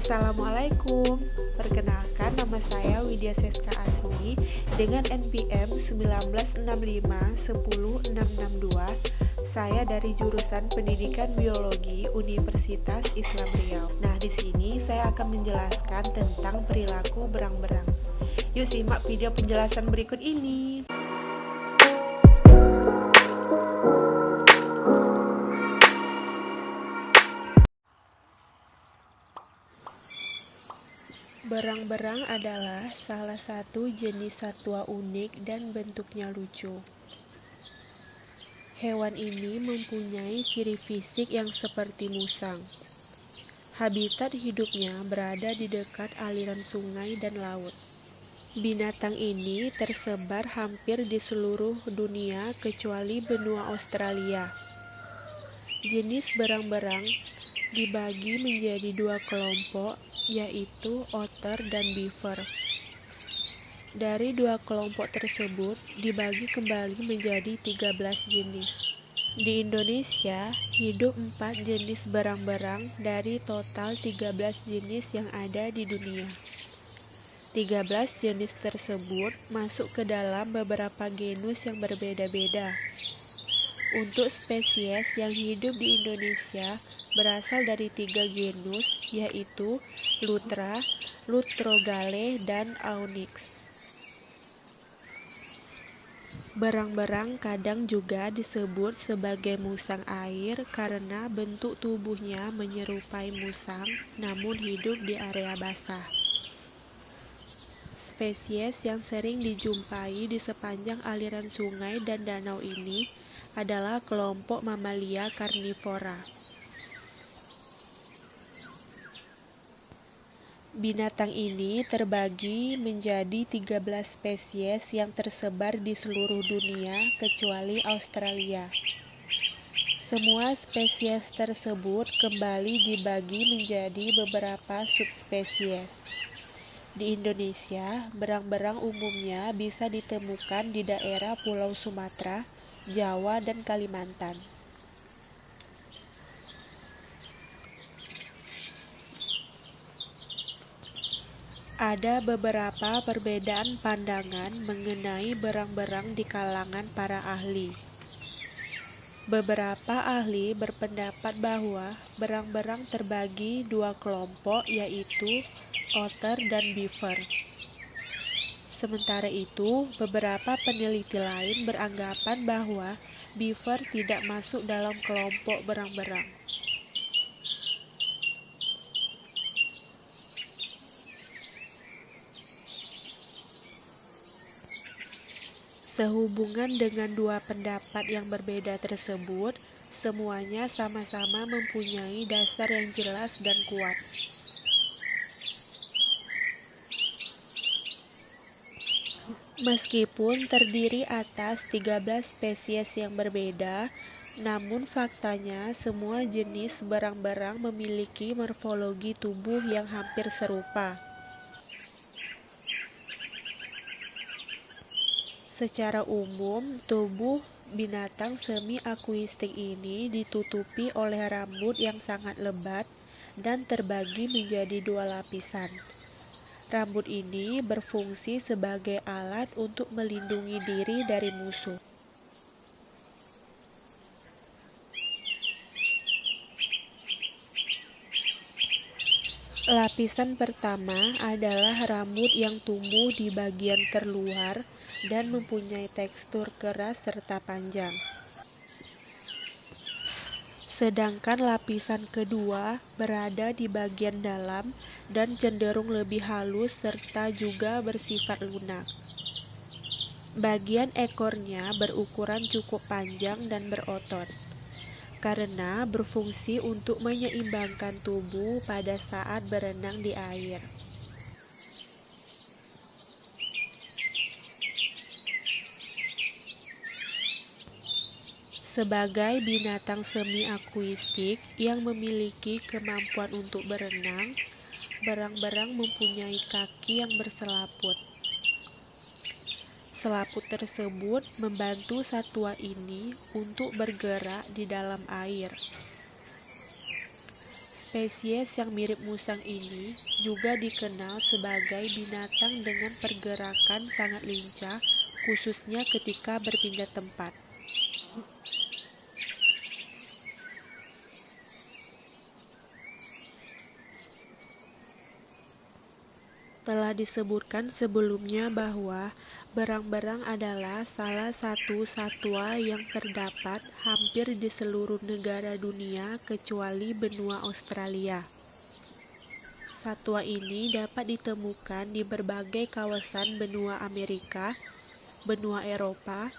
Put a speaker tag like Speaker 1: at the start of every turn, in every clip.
Speaker 1: Assalamualaikum, perkenalkan nama saya Widya Seska Asmi dengan NPM 1965 Saya dari jurusan Pendidikan Biologi Universitas Islam Riau. Nah, di sini saya akan menjelaskan tentang perilaku berang-berang. Yuk simak video penjelasan berikut ini. Berang-berang adalah salah satu jenis satwa unik dan bentuknya lucu. Hewan ini mempunyai ciri fisik yang seperti musang. Habitat hidupnya berada di dekat aliran sungai dan laut. Binatang ini tersebar hampir di seluruh dunia kecuali benua Australia. Jenis berang-berang dibagi menjadi dua kelompok, yaitu otter dan beaver. Dari dua kelompok tersebut dibagi kembali menjadi 13 jenis. Di Indonesia, hidup 4 jenis berang-berang dari total 13 jenis yang ada di dunia. 13 jenis tersebut masuk ke dalam beberapa genus yang berbeda-beda. Untuk spesies yang hidup di Indonesia berasal dari 3 genus, yaitu Lutra, Lutrogale, dan Onyx. Berang-berang kadang juga disebut sebagai musang air karena bentuk tubuhnya menyerupai musang namun hidup di area basah. Spesies yang sering dijumpai di sepanjang aliran sungai dan danau ini adalah kelompok mamalia karnivora. Binatang ini terbagi menjadi 13 spesies yang tersebar di seluruh dunia kecuali Australia. Semua spesies tersebut kembali dibagi menjadi beberapa subspesies. Di Indonesia, berang-berang umumnya bisa ditemukan di daerah Pulau Sumatera, Jawa, dan Kalimantan. Ada beberapa perbedaan pandangan mengenai berang-berang di kalangan para ahli. Beberapa ahli berpendapat bahwa berang-berang terbagi dua kelompok, yaitu otter dan beaver. Sementara itu, beberapa peneliti lain beranggapan bahwa beaver tidak masuk dalam kelompok berang-berang. Sehubungan dengan dua pendapat yang berbeda tersebut, semuanya sama-sama mempunyai dasar yang jelas dan kuat. Meskipun terdiri atas 13 spesies yang berbeda, namun faktanya semua jenis berang-berang memiliki morfologi tubuh yang hampir serupa. Secara umum, tubuh binatang semi-akuistik ini ditutupi oleh rambut yang sangat lebat dan terbagi menjadi dua lapisan. Rambut ini berfungsi sebagai alat untuk melindungi diri dari musuh. Lapisan pertama adalah rambut yang tumbuh di bagian terluar dan mempunyai tekstur keras serta panjang. Sedangkan lapisan kedua berada di bagian dalam dan cenderung lebih halus serta juga bersifat lunak. Bagian ekornya berukuran cukup panjang dan berotot, karena berfungsi untuk menyeimbangkan tubuh pada saat berenang di air. Sebagai binatang semi-akuistik yang memiliki kemampuan untuk berenang, berang-berang mempunyai kaki yang berselaput. Selaput tersebut membantu satwa ini untuk bergerak di dalam air. Spesies yang mirip musang ini juga dikenal sebagai binatang dengan pergerakan sangat lincah, khususnya ketika berpindah tempat. Telah disebutkan sebelumnya bahwa berang-berang adalah salah satu satwa yang terdapat hampir di seluruh negara dunia kecuali benua Australia. Satwa ini dapat ditemukan di berbagai kawasan benua Amerika, benua Eropa,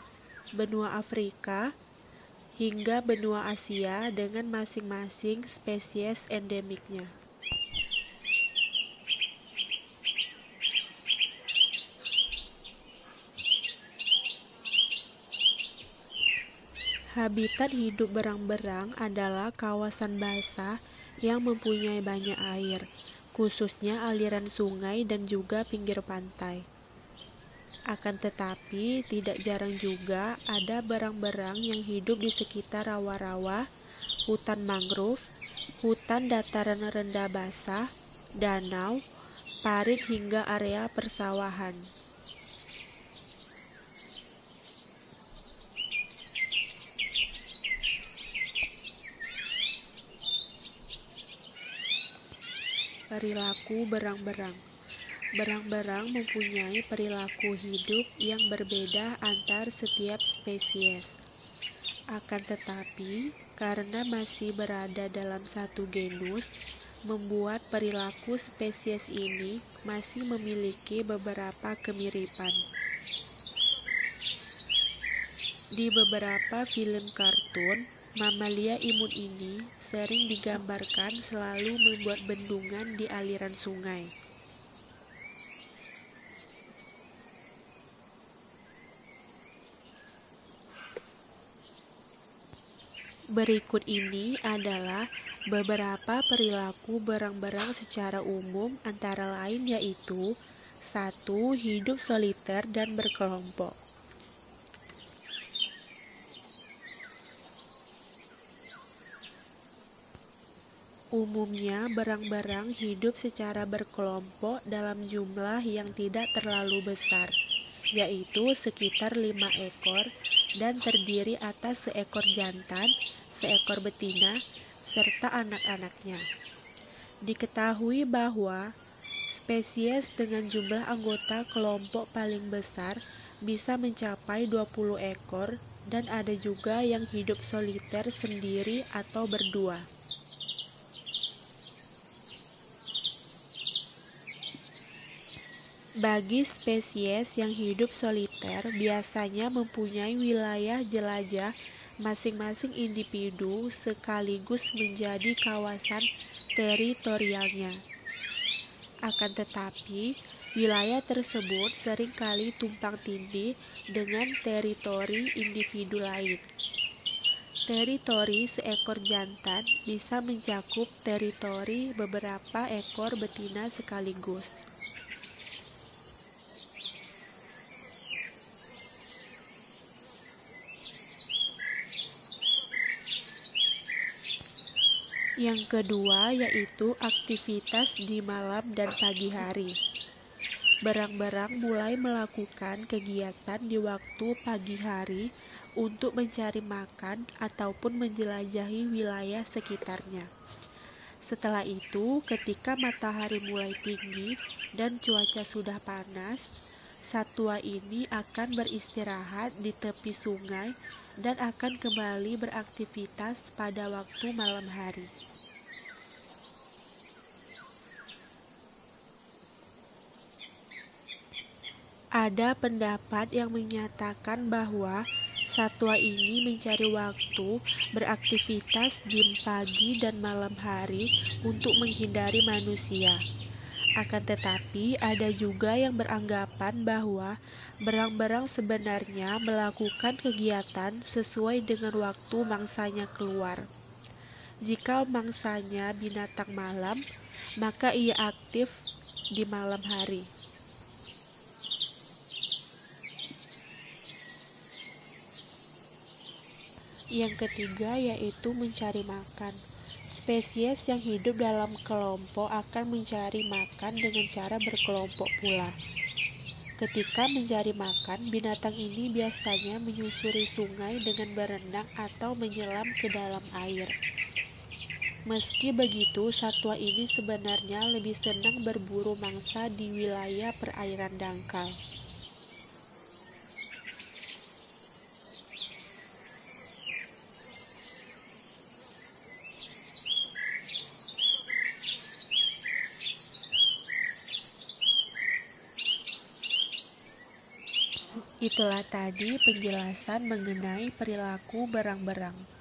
Speaker 1: benua Afrika, hingga benua Asia dengan masing-masing spesies endemiknya. Habitat hidup berang-berang adalah kawasan basah yang mempunyai banyak air, khususnya aliran sungai dan juga pinggir pantai. Akan tetapi, tidak jarang juga ada berang-berang yang hidup di sekitar rawa-rawa, hutan mangrove, hutan dataran rendah basah, danau, parit hingga area persawahan. Perilaku berang-berang. Berang-berang mempunyai perilaku hidup yang berbeda antar setiap spesies. Akan tetapi, karena masih berada dalam satu genus, membuat perilaku spesies ini masih memiliki beberapa kemiripan. Di beberapa film kartun, mamalia imun ini sering digambarkan selalu membuat bendungan di aliran sungai. Berikut ini adalah beberapa perilaku berang-berang secara umum antara lain yaitu 1. Hidup soliter dan berkelompok. Umumnya, berang-berang hidup secara berkelompok dalam jumlah yang tidak terlalu besar, yaitu sekitar 5 ekor dan terdiri atas seekor jantan, seekor betina, serta anak-anaknya. Diketahui bahwa spesies dengan jumlah anggota kelompok paling besar bisa mencapai 20 ekor dan ada juga yang hidup soliter sendiri atau berdua. Bagi spesies yang hidup soliter biasanya mempunyai wilayah jelajah masing-masing individu sekaligus menjadi kawasan teritorialnya. Akan tetapi, wilayah tersebut seringkali tumpang tindih dengan teritori individu lain. Teritori seekor jantan bisa mencakup teritori beberapa ekor betina sekaligus. Yang kedua yaitu aktivitas di malam dan pagi hari. Berang-berang mulai melakukan kegiatan di waktu pagi hari untuk mencari makan ataupun menjelajahi wilayah sekitarnya. Setelah itu, ketika matahari mulai tinggi dan cuaca sudah panas, satwa ini akan beristirahat di tepi sungai dan akan kembali beraktivitas pada waktu malam hari. Ada pendapat yang menyatakan bahwa satwa ini mencari waktu beraktivitas di pagi dan malam hari untuk menghindari manusia. Akan tetapi, ada juga yang beranggapan bahwa berang-berang sebenarnya melakukan kegiatan sesuai dengan waktu mangsanya keluar. Jika mangsanya binatang malam, maka ia aktif di malam hari. Yang ketiga yaitu mencari makan. Spesies yang hidup dalam kelompok akan mencari makan dengan cara berkelompok pula. Ketika mencari makan, binatang ini biasanya menyusuri sungai dengan berenang atau menyelam ke dalam air. Meski begitu, satwa ini sebenarnya lebih senang berburu mangsa di wilayah perairan dangkal. Itulah tadi penjelasan mengenai perilaku berang-berang.